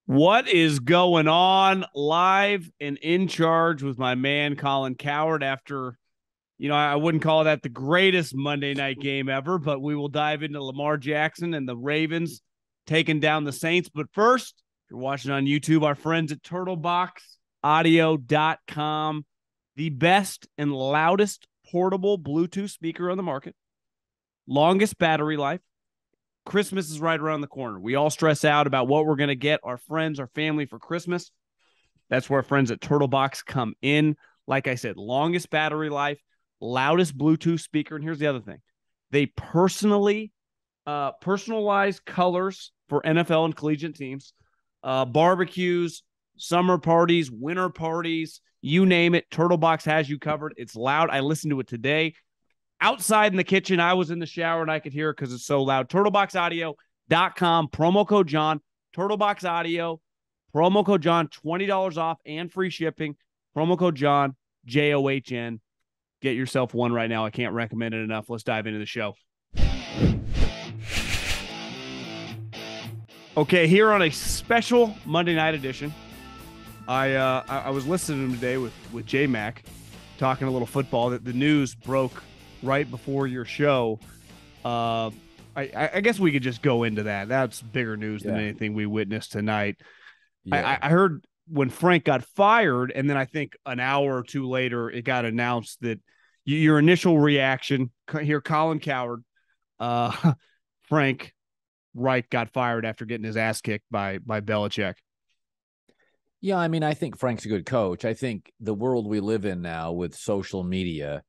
What is going on? Live and in charge with my man Colin Cowherd after, I wouldn't call that the greatest Monday night game ever, but we will dive into Lamar Jackson and the Ravens taking down the Saints. But first, if you're watching on YouTube, our friends at turtleboxaudio.com, the best and loudest portable Bluetooth speaker on the market, longest battery life. Christmas is right around the corner. We all stress out about what we're going to get our friends, our family for Christmas. That's where our friends at Turtlebox come in. Like I said, longest battery life, loudest Bluetooth speaker. And here's the other thing. They personalize colors for NFL and collegiate teams, barbecues, summer parties, winter parties, you name it. Turtlebox has you covered. It's loud. I listened to it today. Outside in the kitchen, I was in the shower and I could hear it because it's so loud. Turtleboxaudio.com, promo code John. Turtlebox Audio, promo code John, $20 off and free shipping. Promo code John, JOHN. Get yourself one right now. I can't recommend it enough. Let's dive into the show. Okay, here on a special Monday night edition, I was listening today with J-Mac, talking a little football. That the news broke right before your show. I guess we could just go into that. That's bigger news than anything we witnessed tonight. Yeah. I heard when Frank got fired, and then I think an hour or two later, it got announced that your initial reaction here, Colin Cowherd, Frank Reich got fired after getting his ass kicked by Belichick. Yeah, I mean, I think Frank's a good coach. I think the world we live in now with social media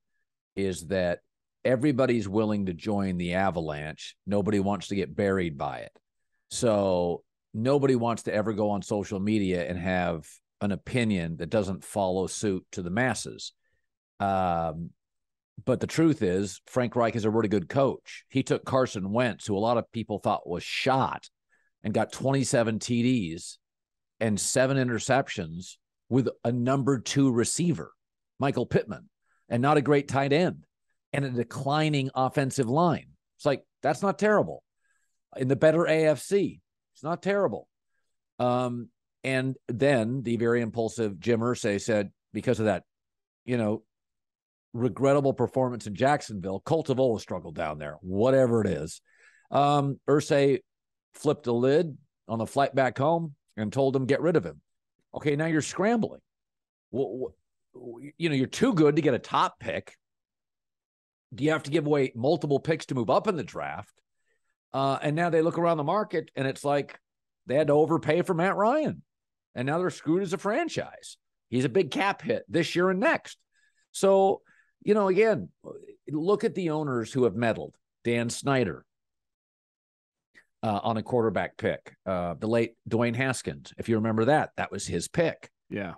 is that everybody's willing to join the avalanche. Nobody wants to get buried by it. So nobody wants to ever go on social media and have an opinion that doesn't follow suit to the masses. But the truth is, Frank Reich is a really good coach. He took Carson Wentz, who a lot of people thought was shot, and got 27 TDs and 7 interceptions with a number 2 receiver, Michael Pittman, and not a great tight end, and a declining offensive line. It's like, that's not terrible. In the better AFC, it's not terrible. And then the very impulsive Jim Irsay said, because of that, regrettable performance in Jacksonville, Colts have always struggled down there, whatever it is. Irsay flipped a lid on the flight back home and told him, get rid of him. Okay, now you're scrambling. You're too good to get a top pick. Do you have to give away multiple picks to move up in the draft? And now they look around the market and it's like they had to overpay for Matt Ryan. And now they're screwed as a franchise. He's a big cap hit this year and next. So, again, look at the owners who have meddled. Dan Snyder on a quarterback pick. The late Dwayne Haskins, if you remember that was his pick. Yeah.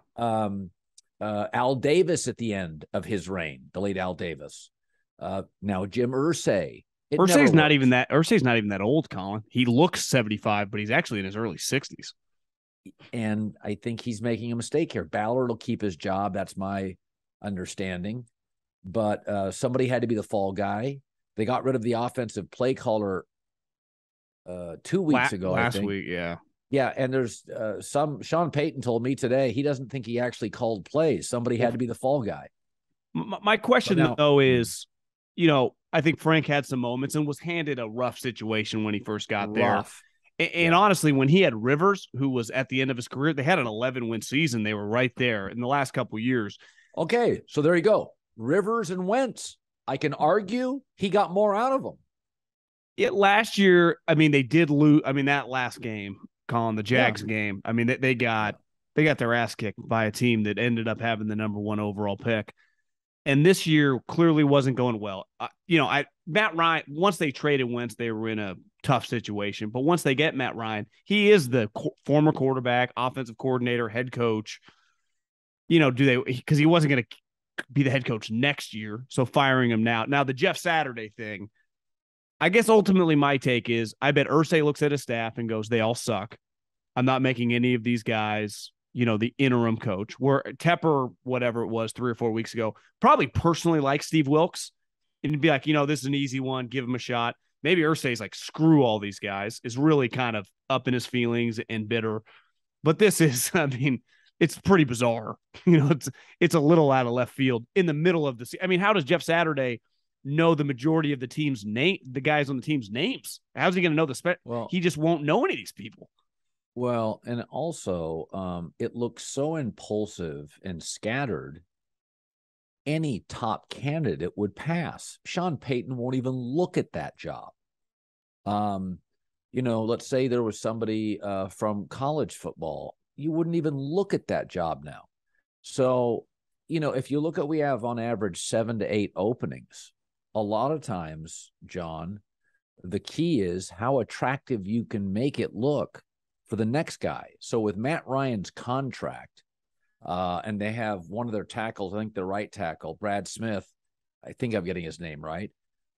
Al Davis at the end of his reign, the late Al Davis. Now Jim Irsay. Irsay's not even that old, Colin. He looks 75, but he's actually in his early 60s. And I think he's making a mistake here. Ballard will keep his job. That's my understanding. But somebody had to be the fall guy. They got rid of the offensive play caller 2 weeks ago. Last week, yeah. Yeah, and there's Sean Payton told me today he doesn't think he actually called plays. Somebody had to be the fall guy. My question, though, is, I think Frank had some moments and was handed a rough situation when he first got there. And honestly, when he had Rivers, who was at the end of his career, they had an 11-win season. They were right there in the last couple of years. Okay, so there you go. Rivers and Wentz. I can argue he got more out of them. Last year, they did lose. That last game, Colin, the Jags game, they got their ass kicked by a team that ended up having the number 1 overall pick. And this year clearly wasn't going well. Matt Ryan, once they traded Wentz, they were in a tough situation. But once they get Matt Ryan, he is the former quarterback, offensive coordinator, head coach. Because he wasn't going to be the head coach next year. So firing him now. Now, the Jeff Saturday thing, I guess ultimately my take is I bet Irsay looks at his staff and goes, they all suck. I'm not making any of these guys the interim coach, where Tepper, whatever it was 3 or 4 weeks ago, probably personally likes Steve Wilkes and be like, this is an easy one. Give him a shot. Maybe Irsay's like, screw all these guys, is really kind of up in his feelings and bitter. But this is, I mean, it's pretty bizarre. It's a little out of left field in the middle of the season. I mean, how does Jeff Saturday know the majority of the team's name, the guys on the team's names? How's he going to know Well, he just won't know any of these people. Well, and also, it looks so impulsive and scattered. Any top candidate would pass. Sean Payton won't even look at that job. Let's say there was somebody from college football. You wouldn't even look at that job now. So, if you look at, we have on average 7 to 8 openings. A lot of times, John, the key is how attractive you can make it look for the next guy. So with Matt Ryan's contract, and they have one of their tackles, I think the right tackle, Brad Smith, I think I'm getting his name right,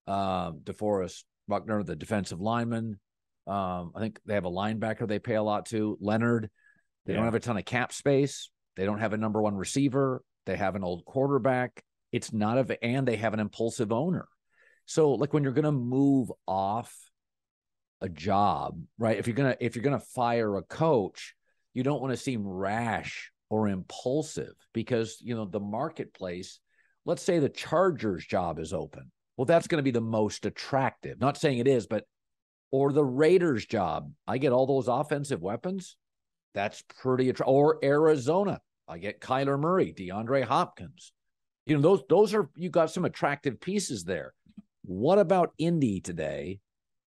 DeForest Buckner, the defensive lineman. I think they have a linebacker they pay a lot to, Leonard. They don't have a ton of cap space. They don't have a number one receiver. They have an old quarterback. And they have an impulsive owner. So like when you're going to move off a job, right? If you're going to fire a coach, you don't want to seem rash or impulsive because, the marketplace, let's say the Chargers job is open. Well, that's going to be the most attractive. Not saying it is, or the Raiders job. I get all those offensive weapons. That's pretty attractive. Or Arizona. I get Kyler Murray, DeAndre Hopkins. Those are, you got some attractive pieces there. What about Indy today?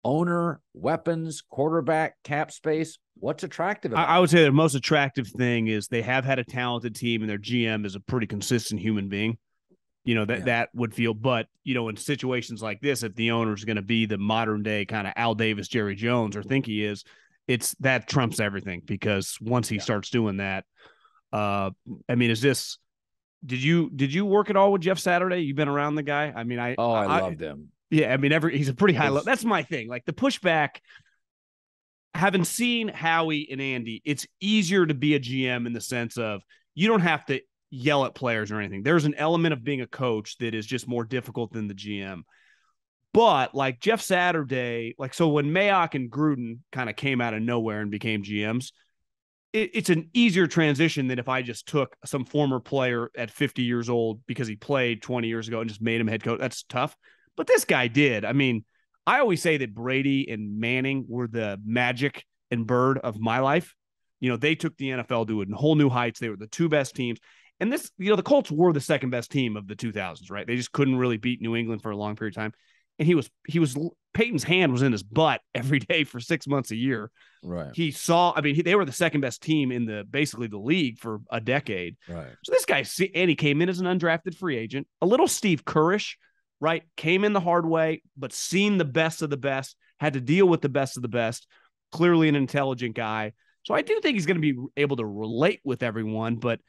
Owner, weapons, quarterback, cap space. What's attractive about I would say the most attractive thing is they have had a talented team and their GM is a pretty consistent human being. That would feel, but, in situations like this, if the owner is going to be the modern day kind of Al Davis, Jerry Jones, or think he is, that trumps everything because once he starts doing that, I mean, did you work at all with Jeff Saturday? You've been around the guy. I mean, I loved him. Yeah. I mean, he's a pretty high level. That's my thing. Like the pushback, having seen Howie and Andy, it's easier to be a GM in the sense of you don't have to yell at players or anything. There's an element of being a coach that is just more difficult than the GM. But like Jeff Saturday, so when Mayock and Gruden kind of came out of nowhere and became GMs, it's an easier transition than if I just took some former player at 50 years old because he played 20 years ago and just made him head coach. That's tough. But this guy did. I mean, I always say that Brady and Manning were the Magic and Bird of my life. They took the NFL to whole new heights. They were the two best teams. And this, the Colts were the second best team of the 2000s, right? They just couldn't really beat New England for a long period of time. And Peyton's hand was in his butt every day for 6 months a year. Right. They were the second best team in basically the league for a decade. Right. So this guy, and he came in as an undrafted free agent, a little Steve Kerrish, right? Came in the hard way, but seen the best of the best, had to deal with the best of the best, clearly an intelligent guy. So I do think he's going to be able to relate with everyone, but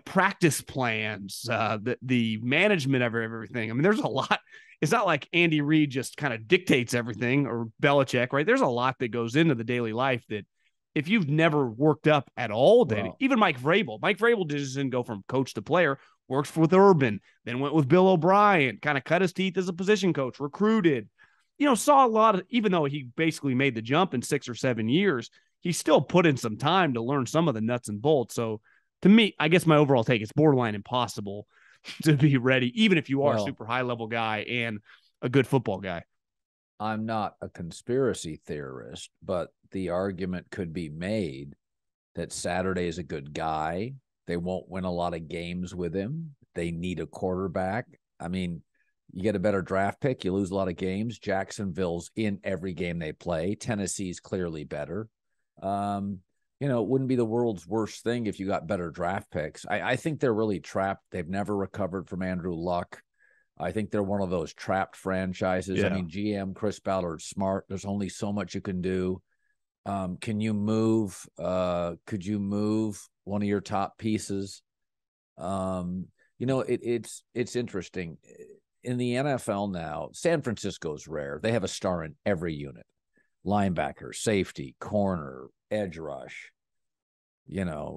practice plans, the management of everything. I mean, there's a lot. It's not like Andy Reid just kind of dictates everything or Belichick, right? There's a lot that goes into the daily life that if you've never worked up at all, even Mike Vrabel didn't go from coach to player, worked with Urban, then went with Bill O'Brien, kind of cut his teeth as a position coach, recruited, saw a lot of, even though he basically made the jump in 6 or 7 years, he still put in some time to learn some of the nuts and bolts. So to me, I guess my overall take, it's borderline impossible to be ready, even if you are a super high level guy and a good football guy. I'm not a conspiracy theorist, but the argument could be made that Saturday is a good guy. They won't win a lot of games with him. They need a quarterback. I mean, you get a better draft pick, you lose a lot of games. Jacksonville's in every game they play. Tennessee's clearly better. It wouldn't be the world's worst thing if you got better draft picks. I think they're really trapped. They've never recovered from Andrew Luck. I think they're one of those trapped franchises. Yeah. I mean, GM Chris Ballard's smart. There's only so much you can do. Can you move? Could you move one of your top pieces? It's interesting. In the NFL now, San Francisco's rare. They have a star in every unit. Linebacker, safety, corner, edge rush,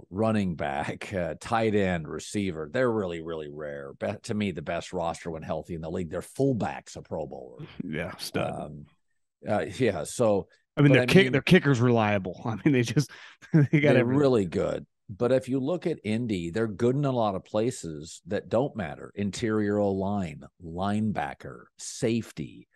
running back, tight end, receiver. They're really, really rare. To me, the best roster when healthy in the league. Their fullback's a Pro Bowler. Yeah, stud. So I mean, their kicker's reliable. I mean, they're really good. But if you look at Indy, they're good in a lot of places that don't matter. Interior O-line, linebacker, safety.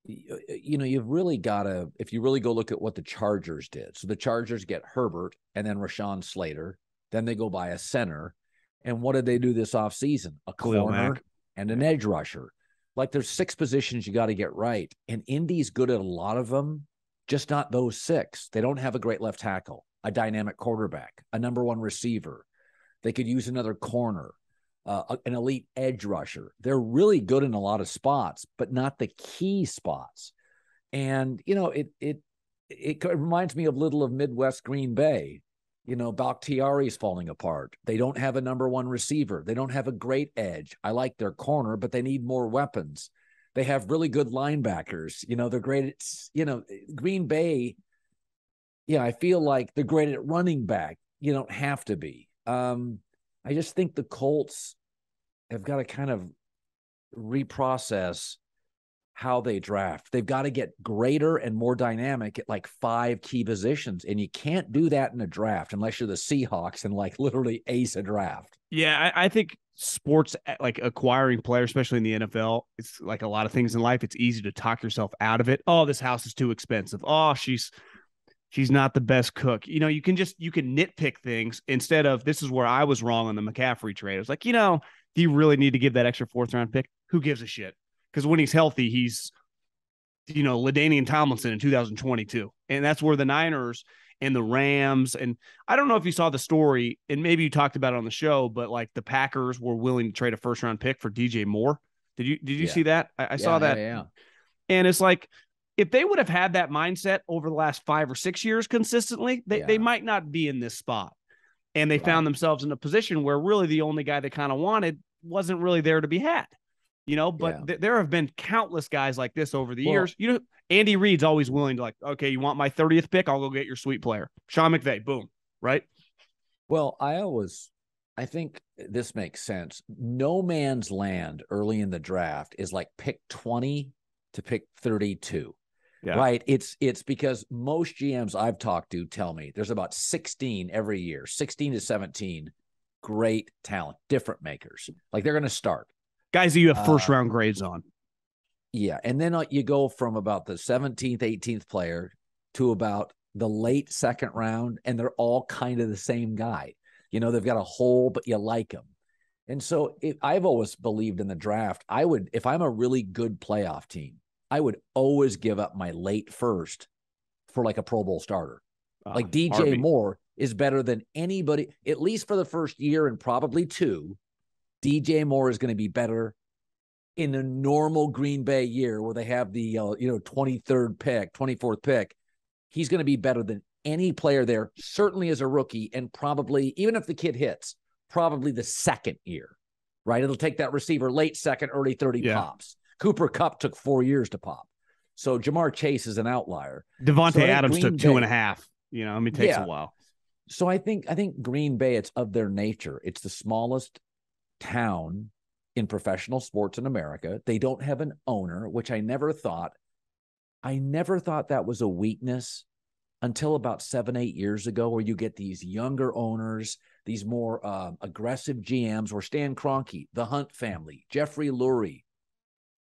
You've really got to, if you really go look at what the Chargers did. So the Chargers get Herbert and then Rashawn Slater. Then they go buy a center. And what did they do this offseason? A corner and an edge rusher. Like there's 6 positions you got to get right. And Indy's good at a lot of them, just not those 6. They don't have a great left tackle, a dynamic quarterback, a number 1 receiver. They could use another corner, an elite edge rusher. They're really good in a lot of spots, but not the key spots. And, it reminds me a little of Midwest Green Bay. Bakhtiari's falling apart. They don't have a number 1 receiver. They don't have a great edge. I like their corner, but they need more weapons. They have really good linebackers. They're great at, Green Bay. Yeah, I feel like they're great at running back. You don't have to be. I just think the Colts have got to kind of reprocess how they draft. They've got to get greater and more dynamic at like 5 key positions. And you can't do that in a draft unless you're the Seahawks and like literally ace a draft. Yeah, I think sports, like acquiring players, especially in the NFL, it's like a lot of things in life. It's easy to talk yourself out of it. Oh, this house is too expensive. Oh, she's not the best cook. You can nitpick things instead of, this is where I was wrong on the McCaffrey trade. I was like, do you really need to give that extra 4th round pick? Who gives a shit? Because when he's healthy, he's, LaDainian Tomlinson in 2022. And that's where the Niners and the Rams, and I don't know if you saw the story, and maybe you talked about it on the show, but like the Packers were willing to trade a 1st round pick for DJ Moore. Did you see that? I saw that. Yeah. And it's like, if they would have had that mindset over the last 5 or 6 years consistently, they might not be in this spot. And they found themselves in a position where really the only guy they kind of wanted wasn't really there to be had. But there have been countless guys like this over the years. Andy Reid's always willing to, like, okay, you want my 30th pick? I'll go get your sweet player. Sean McVay, boom, right? Well, I think this makes sense. No man's land early in the draft is like pick 20 to pick 32. Yeah. Right. It's because most GMs I've talked to tell me there's about 16 every year, 16 to 17 great talent, different makers. Like they're going to start. Guys that you have 1st round grades on. Yeah. And then you go from about the 17th, 18th player to about the late 2nd round, and they're all kind of the same guy. They've got a hole, but you like them. And so I've always believed in the draft. If I'm a really good playoff team, I would always give up my late 1st for like a Pro Bowl starter. Like DJ Moore is better than anybody, at least for the 1st year and probably 2. DJ Moore is going to be better in a normal Green Bay year where they have the 23rd pick, 24th pick. He's going to be better than any player there, certainly as a rookie, and probably, even if the kid hits, probably the 2nd year, right? It'll take that receiver late 2nd, early 30 pops. Cooper Kupp took 4 years to pop. So Jamar Chase is an outlier. Devontae Adams took 2.5. It takes a while. So I think Green Bay, it's of their nature. It's the smallest town in professional sports in America. They don't have an owner, which I never thought that was a weakness until about 7-8 years ago, where you get these younger owners, these more aggressive GMs, or Stan Kroenke, the Hunt family, Jeffrey Lurie.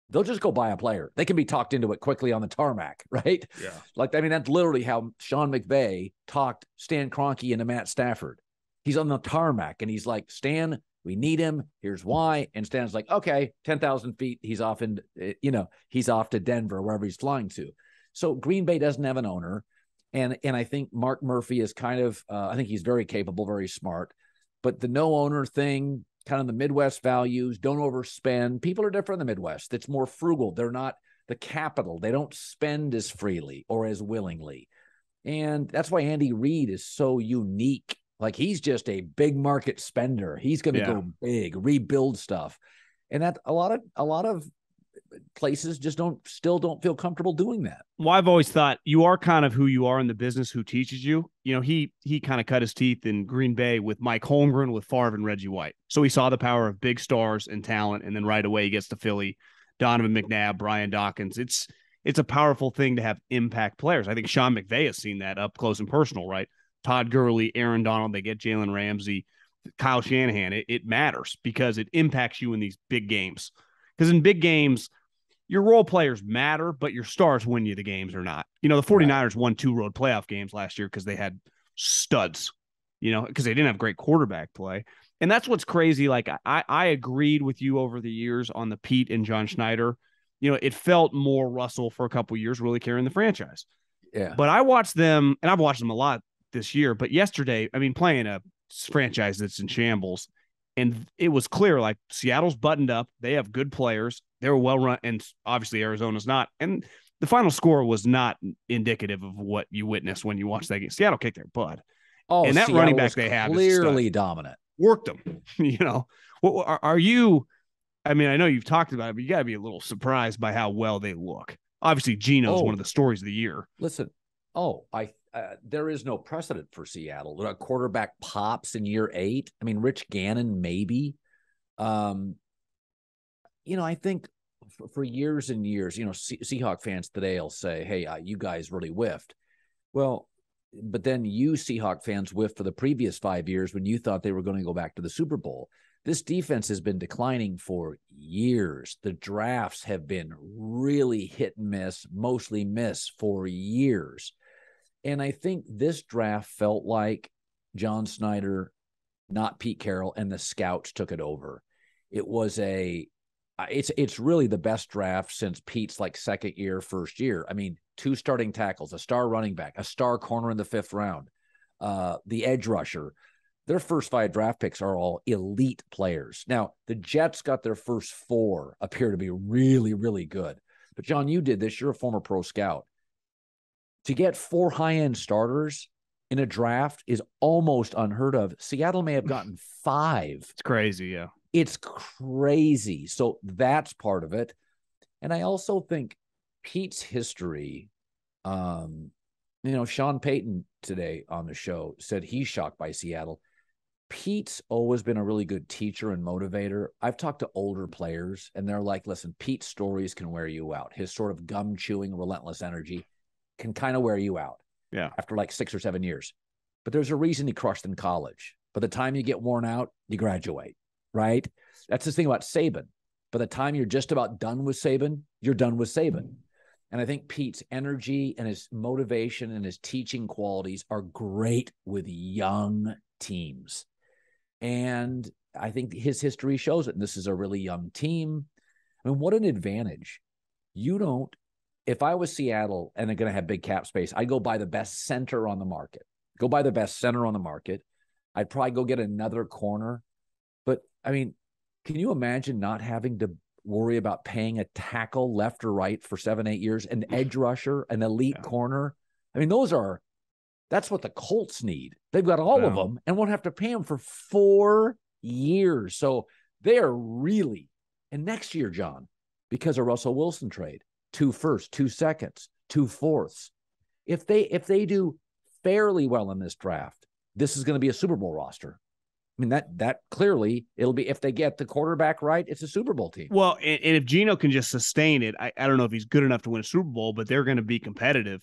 They'll just go buy a player. They can be talked into it quickly on the tarmac, right? Yeah. That's literally how Sean McVay talked Stan Kroenke into Matt Stafford. He's on the tarmac and he's like, Stan, we need him. Here's why. And Stan's like, okay, 10,000 feet. He's off he's off to Denver, wherever he's flying to. So Green Bay doesn't have an owner. And I think Mark Murphy is kind of, I think he's very capable, very smart. But the no owner thing, kind of the Midwest values, don't overspend. People are different in the Midwest. It's more frugal. They're not the capital. They don't spend as freely or as willingly. And that's why Andy Reid is so unique. Like, he's just a big market spender. He's going to go big, rebuild stuff. And that a lot of places just still don't feel comfortable doing that. Well, I've always thought you are kind of who you are in the business, who teaches you. He kind of cut his teeth in Green Bay with Mike Holmgren, with Favre and Reggie White. So he saw the power of big stars and talent, and then right away he gets to Philly, Donovan McNabb, Brian Dawkins. It's it's a powerful thing to have impact players. I think Sean McVay has seen that up close and personal, right? Todd Gurley, Aaron Donald, they get Jalen Ramsey, Kyle Shanahan. It matters because it impacts you in these big games. Because in big games, your role players matter, but your stars win you the games or not. The 49ers won 2 road playoff games last year because they had studs, because they didn't have great quarterback play. And that's what's crazy. Like, I agreed with you over the years on the Pete and John Schneider. It felt more Russell for a couple of years really carrying the franchise. Yeah. But I watched them, and I've watched them a lot this year. But yesterday, playing a franchise that's in shambles, and it was clear, like, Seattle's buttoned up. They have good players. They're well run, and obviously Arizona's not. And the final score was not indicative of what you witnessed when you watched that game. Seattle kicked their butt. Oh, and that Seattle running back they have clearly dominant. Worked them. Are you? I know you've talked about it, but you got to be a little surprised by how well they look. Obviously, Geno's one of the stories of the year. Listen, there is no precedent for Seattle. A quarterback pops in year 8. Rich Gannon, maybe. I think for years and years, Seahawk fans today will say, hey, you guys really whiffed. Well, but then you Seahawk fans whiffed for the previous 5 years when you thought they were going to go back to the Super Bowl. This defense has been declining for years. The drafts have been really hit and miss, mostly miss for years. And I think this draft felt like John Snyder, not Pete Carroll, and the scouts took it over. It was it's really the best draft since Pete's second year, first year. 2 starting tackles, a star running back, a star corner in the 5th round, the edge rusher. Their first 5 draft picks are all elite players. Now, the Jets got their first 4 appear to be really, really good. But, John, you did this. You're a former pro scout. To get 4 high-end starters in a draft is almost unheard of. Seattle may have gotten 5. It's crazy, yeah. It's crazy. So that's part of it. And I also think Pete's history, Sean Payton today on the show said he's shocked by Seattle. Pete's always been a really good teacher and motivator. I've talked to older players, and they're like, listen, Pete's stories can wear you out. His sort of gum-chewing, relentless energy can kind of wear you out after 6 or 7 years. But there's a reason he crushed in college. By the time you get worn out, you graduate, right? That's the thing about Saban. By the time you're just about done with Saban, you're done with Saban. And I think Pete's energy and his motivation and his teaching qualities are great with young teams. And I think his history shows it. And this is a really young team. What an advantage. If I was Seattle and they're going to have big cap space, I'd go buy the best center on the market. I'd probably go get another corner. But, can you imagine not having to worry about paying a tackle left or right for 7-8 years, an edge rusher, an elite corner? That's what the Colts need. They've got all of them and won't have to pay them for 4 years. So they are really, and next year, John, because of Russell Wilson trade, 2 firsts, 2 seconds, 2 fourths. If they do fairly well in this draft, this is going to be a Super Bowl roster. That clearly it'll be, if they get the quarterback right, it's a Super Bowl team. Well, and if Geno can just sustain it, I don't know if he's good enough to win a Super Bowl, but they're going to be competitive.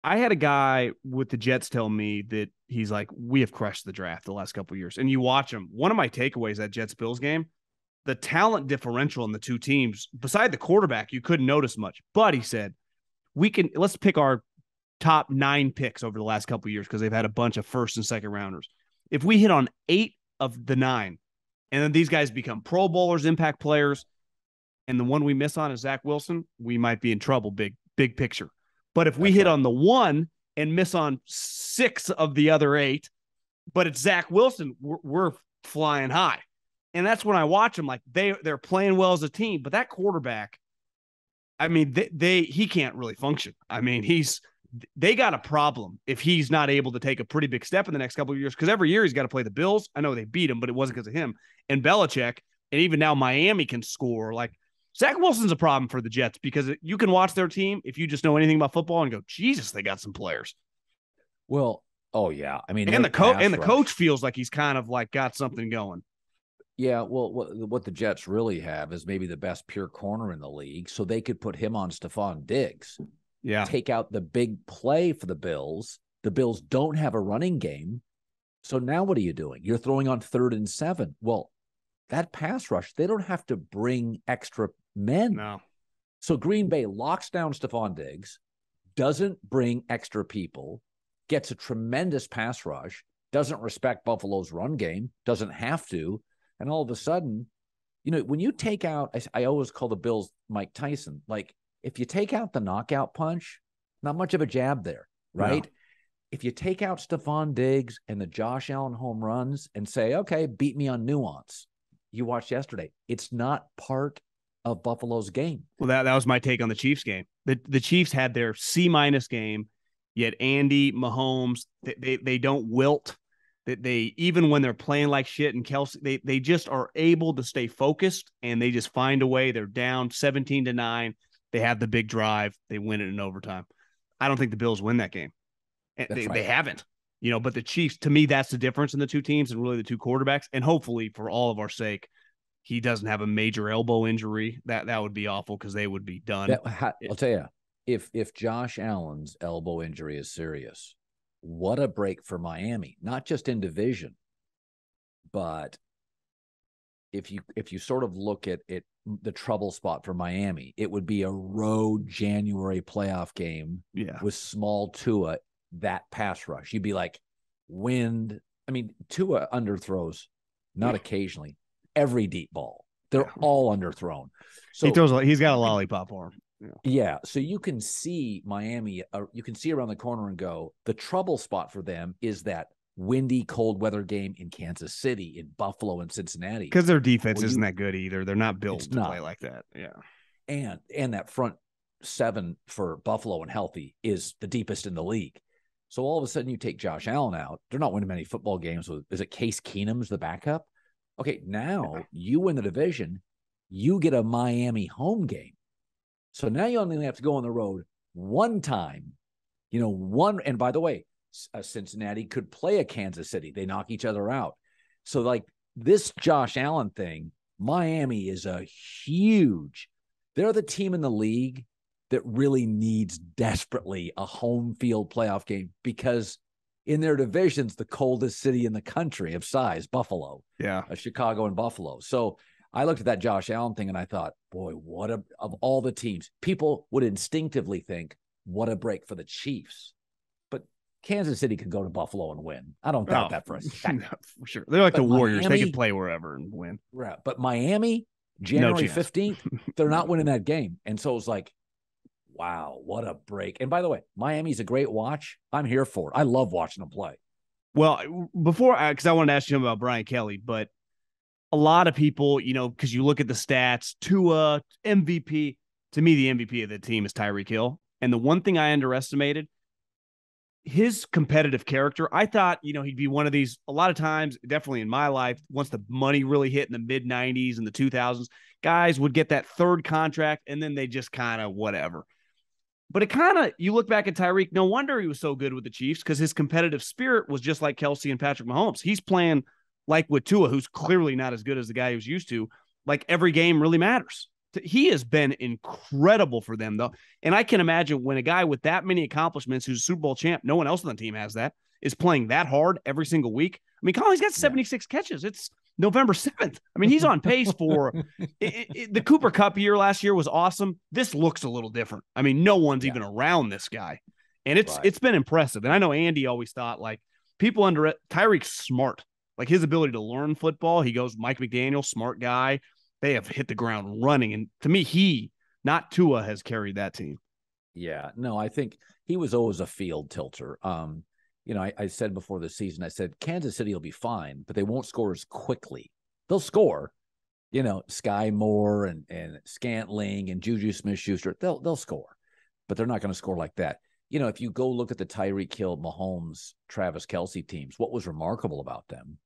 I had a guy with the Jets tell me that he's like, we have crushed the draft the last couple of years. And you watch them. One of my takeaways at Jets-Bills game, the talent differential in the 2 teams, beside the quarterback, you couldn't notice much. But he said, let's pick our top 9 picks over the last couple of years because they've had a bunch of first and second rounders. If we hit on 8 of the 9, and then these guys become Pro Bowlers, impact players, and the one we miss on is Zach Wilson, we might be in trouble, big picture. But if we hit on the 1 and miss on 6 of the other 8, but it's Zach Wilson, we're flying high. And that's when I watch them, like they're playing well as a team. But that quarterback, he can't really function. They got a problem if he's not able to take a pretty big step in the next couple of years, because every year he's got to play the Bills. I know they beat him, but it wasn't because of him. And Belichick, and even now Miami can score. Like, Zach Wilson's a problem for the Jets because you can watch their team if you just know anything about football and go, Jesus, they got some players. Well, oh yeah. And the coach feels like he's kind of like got something going. Yeah, well, what the Jets really have is maybe the best pure corner in the league, so they could put him on Stephon Diggs, Yeah. take out the big play for the Bills. The Bills don't have a running game, so now what are you doing? You're throwing on 3rd and 7. Well, that pass rush, they don't have to bring extra men. No. So Green Bay locks down Stephon Diggs, doesn't bring extra people, gets a tremendous pass rush, doesn't respect Buffalo's run game, doesn't have to. And all of a sudden, when you take out, I always call the Bills Mike Tyson. Like, if you take out the knockout punch, not much of a jab there, right? No. If you take out Stephon Diggs and the Josh Allen home runs and say, okay, beat me on nuance. You watched yesterday. It's not part of Buffalo's game. Well, that was my take on the Chiefs game. The Chiefs had their C- game, yet Andy, Mahomes, they don't wilt. That they, even when they're playing like shit, and Kelsey, they just are able to stay focused, and they just find a way. They're down 17-9. They have the big drive. They win it in overtime. I don't think the Bills win that game. They haven't, but the Chiefs, to me, that's the difference in the two teams and really the two quarterbacks. And hopefully, for all of our sake, he doesn't have a major elbow injury. That would be awful because they would be done. I'll tell you, if Josh Allen's elbow injury is serious, what a break for Miami, not just in division, but if you sort of look at it, the trouble spot for Miami, it would be a road January playoff game with small Tua, that pass rush. You'd be like, wind. I mean, Tua underthrows, not occasionally, every deep ball. They're all underthrown. So he's got a lollipop arm. Yeah. So you can see Miami, you can see around the corner and go, the trouble spot for them is that windy, cold weather game in Kansas City, in Buffalo, and Cincinnati. Because their defense isn't that good either. They're not built to play like that. Yeah. And that front 7 for Buffalo and healthy is the deepest in the league. So all of a sudden you take Josh Allen out. They're not winning many football games with, is it Case Keenum's the backup? Okay. Now you win the division, you get a Miami home game. So now you only have to go on the road one time, and by the way, Cincinnati could play a Kansas City. They knock each other out. So like this Josh Allen thing, Miami is they're the team in the league that really needs desperately a home field playoff game, because in their divisions, the coldest city in the country of size, Buffalo, Chicago and Buffalo. So I looked at that Josh Allen thing and I thought, boy, of all the teams, people would instinctively think, what a break for the Chiefs. But Kansas City could go to Buffalo and win. I don't doubt that for a second. No, for sure. They're like the Warriors. They can play wherever and win. Right. But Miami, January 15th, they're not winning that game. And so it was like, wow, what a break. And by the way, Miami's a great watch. I'm here for it. I love watching them play. Well, because I wanted to ask you about Brian Kelly, but a lot of people, because you look at the stats, Tua, MVP, to me, the MVP of the team is Tyreek Hill. And the one thing I underestimated, his competitive character. I thought, he'd be one of these, a lot of times, definitely in my life, once the money really hit in the mid 90s and the 2000s, guys would get that third contract and then they just kind of whatever. But it kind of, you look back at Tyreek, no wonder he was so good with the Chiefs, because his competitive spirit was just like Kelsey and Patrick Mahomes. He's playing like with Tua, who's clearly not as good as the guy he was used to. Like every game really matters. He has been incredible for them, though. And I can imagine when a guy with that many accomplishments, who's a Super Bowl champ, no one else on the team has that, is playing that hard every single week. I mean, Colin's got 76 catches. It's November 7th. I mean, he's on pace for the Cooper Cup year last year was awesome. This looks a little different. I mean, no one's even around this guy. And it's been impressive. And I know Andy always thought, like, people Tyreek's smart. Like his ability to learn football. He goes, Mike McDaniel, smart guy. They have hit the ground running. And to me, he, not Tua, has carried that team. Yeah, no, I think he was always a field tilter. I said before the season, I said, Kansas City will be fine, but they won't score as quickly. They'll score, Sky Moore and Scantling and Juju Smith-Schuster, they'll score, but they're not going to score like that. If you go look at the Tyreek Hill, Mahomes, Travis Kelce teams, what was remarkable about them?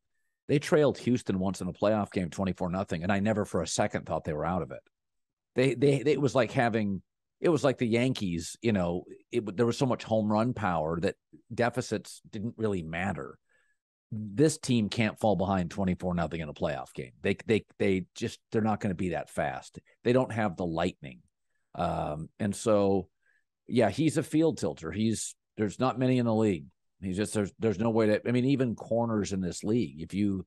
They trailed Houston once in a playoff game, 24-0, and I never for a second thought they were out of it. It was like the Yankees, there was so much home run power that deficits didn't really matter. this team can't fall behind 24-0 in a playoff game. They're not going to be that fast. They don't have the lightning. And so, yeah, he's a field tilter. There's not many in the league. He's just, there's no way to, I mean, even corners in this league, who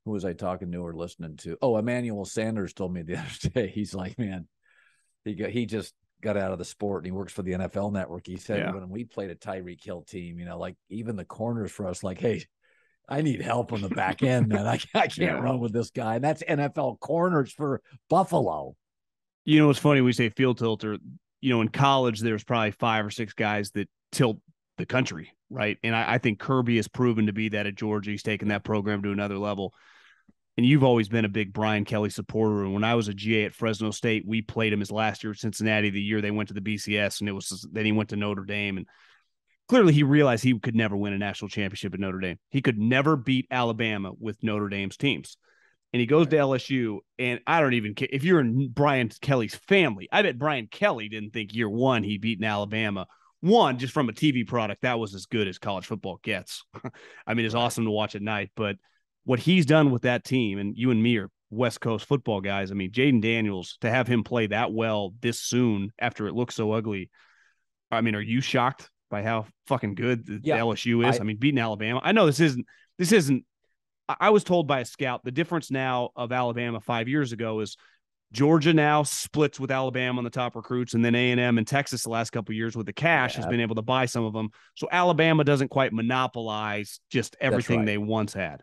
was I talking to or listening to? Oh, Emmanuel Sanders told me the other day, he's like, man, he just got out of the sport and he works for the NFL Network. He said, when we played a Tyreek Hill team, like even the corners for us, like, hey, I need help on the back end, man. I can't run with this guy. And that's NFL corners for Buffalo. It's funny we say field tilter. In college, there's probably 5 or 6 guys that tilt the country, right? And I think Kirby has proven to be that at Georgia. He's taken that program to another level. And you've always been a big Brian Kelly supporter. And when I was a GA at Fresno State, we played him his last year at Cincinnati, the year they went to the BCS, and then he went to Notre Dame. And clearly he realized he could never win a national championship at Notre Dame. He could never beat Alabama with Notre Dame's teams. And he goes to LSU, and I don't even care. If you're in Brian Kelly's family, I bet Brian Kelly didn't think year one he'd beaten Alabama. One, just from a TV product, that was as good as college football gets. I mean, it's awesome to watch at night. But what he's done with that team, and you and me are West Coast football guys, I mean, Jaden Daniels, to have him play that well this soon after it looks so ugly, I mean, are you shocked by how fucking good the LSU is? I mean, beating Alabama. I know this isn't. I was told by a scout the difference now of Alabama 5 years ago is Georgia now splits with Alabama on the top recruits, and then A&M and Texas the last couple of years with the cash has been able to buy some of them. So Alabama doesn't quite monopolize just everything they once had.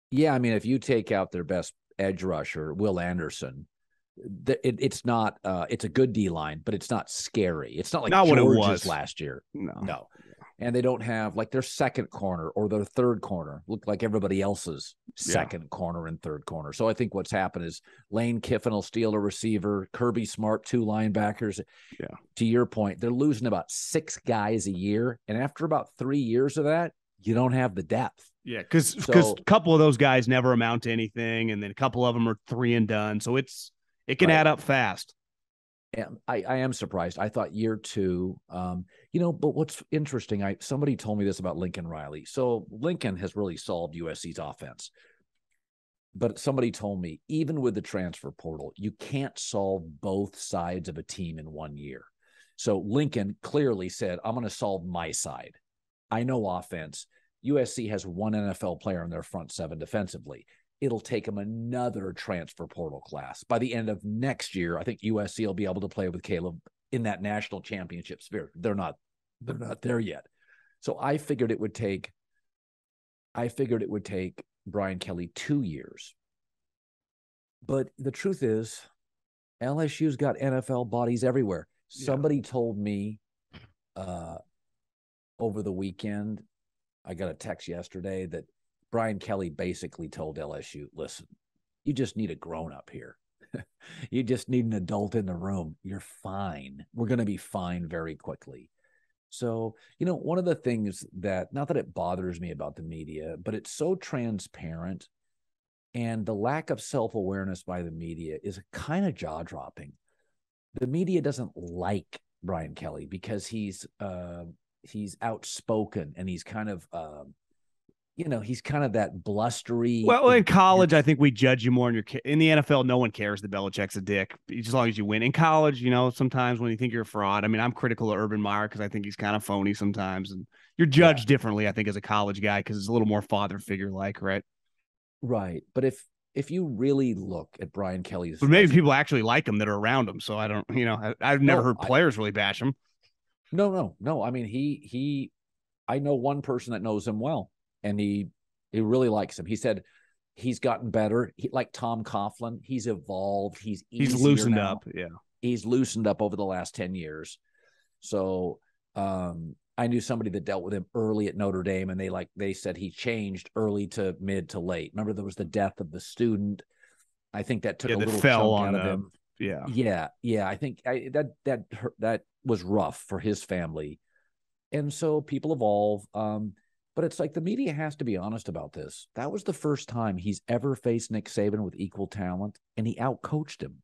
Yeah, I mean, if you take out their best edge rusher, Will Anderson, it's not. It's a good D line, but it's not scary. It's not like Georgia's what it was last year. No. And they don't have like their second corner or their third corner look like everybody else's second corner and third corner. So I think what's happened is Lane Kiffin will steal a receiver, Kirby Smart 2 linebackers. Yeah. To your point, they're losing about 6 guys a year, and after about 3 years of that, you don't have the depth. Yeah, because a couple of those guys never amount to anything, and then a couple of them are 3 and done. So it can add up fast. And I am surprised. I thought year 2, but what's interesting, somebody told me this about Lincoln Riley. So Lincoln has really solved USC's offense. But somebody told me, even with the transfer portal, you can't solve both sides of a team in 1 year. So Lincoln clearly said, I'm going to solve my side. I know offense. USC has 1 NFL player in their front 7 defensively. It'll take them another transfer portal class. By the end of next year, I think USC will be able to play with Caleb in that national championship sphere. They're not there yet. So I figured it would take Brian Kelly 2 years. But the truth is, LSU's got NFL bodies everywhere. Yeah. Somebody told me over the weekend, I got a text yesterday that Brian Kelly basically told LSU, listen, you just need a grown-up here. You just need an adult in the room. You're fine. We're going to be fine very quickly. So, one of the things that, not that it bothers me about the media, but it's so transparent, and the lack of self-awareness by the media is kind of jaw-dropping. The media doesn't like Brian Kelly because he's outspoken, and he's kind of he's kind of that blustery. Well, in college, I think we judge you more in the NFL. No one cares that Belichick's a dick, as long as you win. In college, sometimes when you think you're a fraud, I mean, I'm critical of Urban Meyer because I think he's kind of phony sometimes, and you're judged differently, I think, as a college guy because it's a little more father figure like, right? Right, but if you really look at Brian Kelly's, but maybe people actually like him that are around him. So I don't, I've never heard players really bash him. No. I mean, I know one person that knows him well. And he really likes him. He said he's gotten better. Like Tom Coughlin, he's evolved. He's loosened up. Yeah. He's loosened up over the last 10 years. So I knew somebody that dealt with him early at Notre Dame, and they said he changed early to mid to late. Remember, there was the death of the student. I think that took a little chunk out of him. Yeah. I think that was rough for his family. And so people evolve. But it's like the media has to be honest about this. That was the first time he's ever faced Nick Saban with equal talent, and he outcoached him.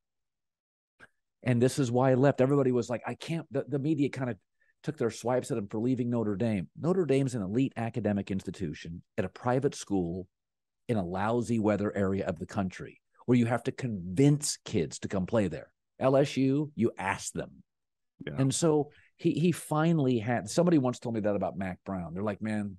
And this is why he left. Everybody was like, I can't. The media kind of took their swipes at him for leaving Notre Dame. Notre Dame's an elite academic institution at a private school in a lousy weather area of the country where you have to convince kids to come play there. LSU, you ask them. Yeah. And so he finally had, somebody once told me that about Mac Brown. They're like, man,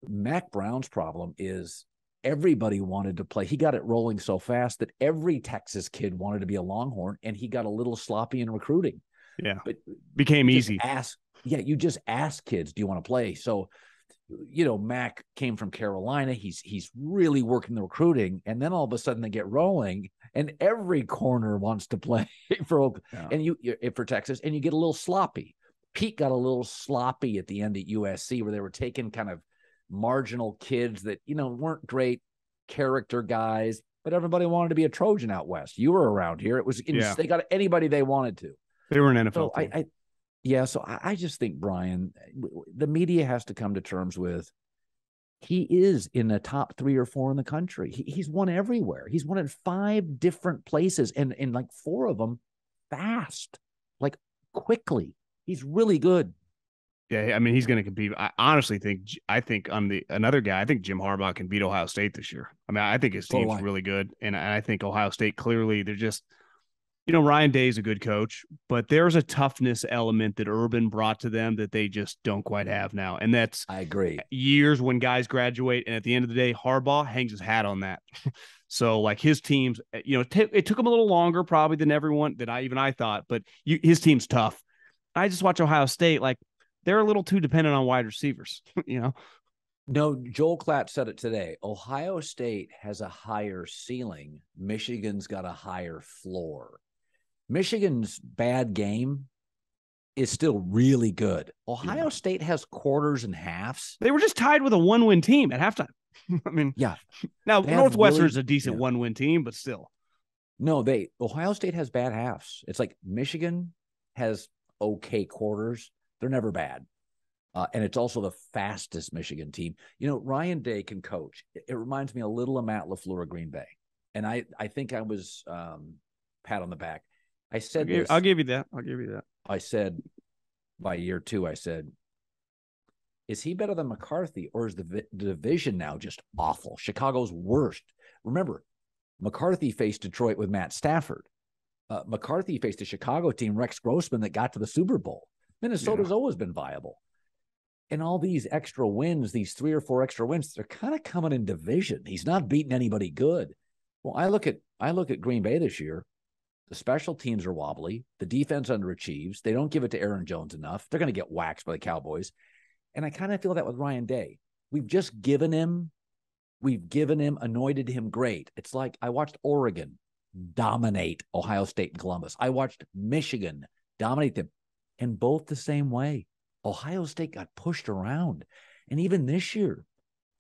Mac Brown's problem is everybody wanted to play. He got it rolling so fast that every Texas kid wanted to be a Longhorn, and he got a little sloppy in recruiting. Yeah. But became easy. You just ask kids, do you want to play? So, Mac came from Carolina. He's really working the recruiting, and then all of a sudden they get rolling, and every corner wants to play for Texas, and you get a little sloppy. Pete got a little sloppy at the end at USC, where they were taking kind of marginal kids that weren't great character guys, but everybody wanted to be a Trojan out west. You were around here. It was they got anybody they wanted to. They were an NFL team. So I just think, Brian, the media has to come to terms with he is in the top 3 or 4 in the country. He's won everywhere. He's won at 5 different places, and like 4 of them fast, like quickly. He's really good. Yeah, I mean, he's going to compete. I honestly think another guy, I think Jim Harbaugh can beat Ohio State this year. I mean, I think his team's really good. And I think Ohio State, clearly, they're just, Ryan Day's a good coach, but there's a toughness element that Urban brought to them that they just don't quite have now. And that's, I agree, years when guys graduate. And at the end of the day, Harbaugh hangs his hat on that. So like his teams, it took him a little longer probably than everyone that I thought, but his team's tough. I just watch Ohio State, like, they're a little too dependent on wide receivers, No, Joel Klatt said it today. Ohio State has a higher ceiling. Michigan's got a higher floor. Michigan's bad game is still really good. Ohio State has quarters and halves. They were just tied with a 1-win team at halftime. I mean, yeah. Now Northwestern's a decent 1-win team, but still. No, Ohio State has bad halves. It's like Michigan has okay quarters. They're never bad. And it's also the fastest Michigan team. Ryan Day can coach. It reminds me a little of Matt LaFleur of Green Bay. And I think I was pat on the back. I said I'll give you that. I said by year 2, I said, is he better than McCarthy, or is the division now just awful? Chicago's worst. Remember, McCarthy faced Detroit with Matt Stafford. McCarthy faced a Chicago team, Rex Grossman, that got to the Super Bowl. Minnesota's always been viable. And all these extra wins, these 3 or 4 extra wins, they're kind of coming in division. He's not beating anybody good. Well, I look at Green Bay this year. The special teams are wobbly. The defense underachieves. They don't give it to Aaron Jones enough. They're going to get waxed by the Cowboys. And I kind of feel that with Ryan Day. We've anointed him great. It's like I watched Oregon dominate Ohio State and Columbus. I watched Michigan dominate them. And both the same way. Ohio State got pushed around. And even this year,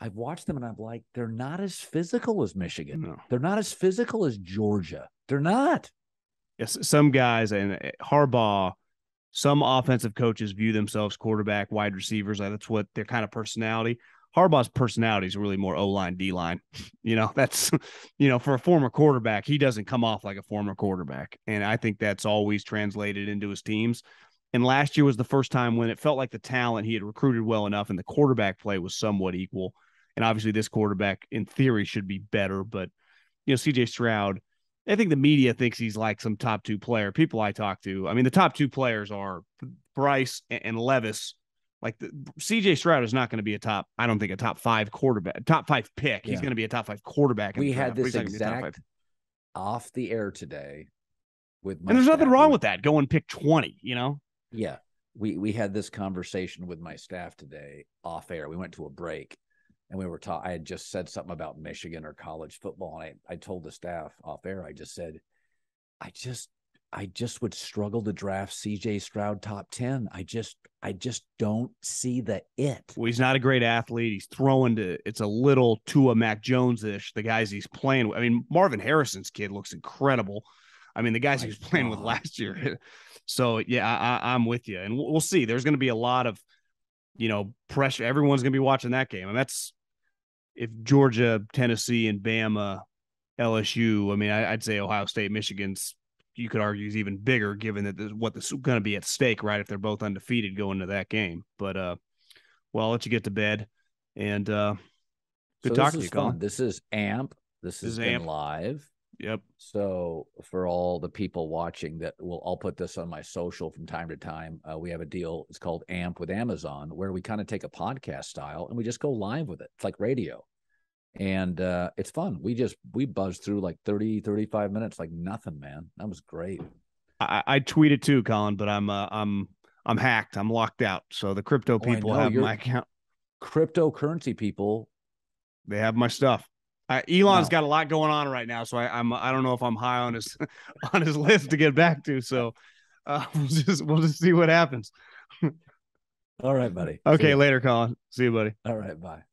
I've watched them and I'm like, they're not as physical as Michigan. No. They're not as physical as Georgia. They're not. Yes, some guys, and Harbaugh, some offensive coaches view themselves quarterback, wide receivers. That's what their kind of personality. Harbaugh's personality is really more O-line, D-line. That's, for a former quarterback, he doesn't come off like a former quarterback. And I think that's always translated into his teams. And last year was the first time when it felt like the talent he had recruited well enough and the quarterback play was somewhat equal. And obviously this quarterback in theory should be better, but CJ Stroud, I think the media thinks he's like some top 2 player. People I talk to, I mean, the top 2 players are Bryce and Levis. Like CJ Stroud is not going to be I don't think a top 5 quarterback, top 5 pick. Yeah. He's going to be a top 5 quarterback. We had this exact off the air today with, and there's nothing wrong with that. Going pick 20, Yeah. We had this conversation with my staff today off air. We went to a break and we were I had just said something about Michigan or college football. And I told the staff off air, I just said, I just would struggle to draft CJ Stroud top 10. I just don't see the it. Well, he's not a great athlete. He's throwing it's a little Tua Mac Jones-ish, the guys he's playing with. I mean, Marvin Harrison's kid looks incredible. I mean, the guys he was playing with last year. So, yeah, I'm with you. And we'll see. There's going to be a lot of, pressure. Everyone's going to be watching that game. And that's if Georgia, Tennessee, and Bama, LSU, I mean, I'd say Ohio State, Michigan's, you could argue is even bigger given that what's going to be at stake, right? If they're both undefeated going to that game. But well, I'll let you get to bed, and good talking to you, Colin. This is AMP. This has been live. Yep. So for all the people watching I'll put this on my social from time to time. We have a deal. It's called AMP with Amazon, where we kind of take a podcast style and we just go live with it. It's like radio. And it's fun. We buzzed through like 30, 35 minutes, like nothing, man. That was great. I tweeted too, Colin, but I'm hacked. I'm locked out. So the crypto people have my account. Cryptocurrency people. They have my stuff. Elon's got a lot going on right now, so I don't know if I'm high on his on his list to get back to. So we'll just see what happens. All right, buddy. Okay, later, Colin. See you, buddy. All right, bye.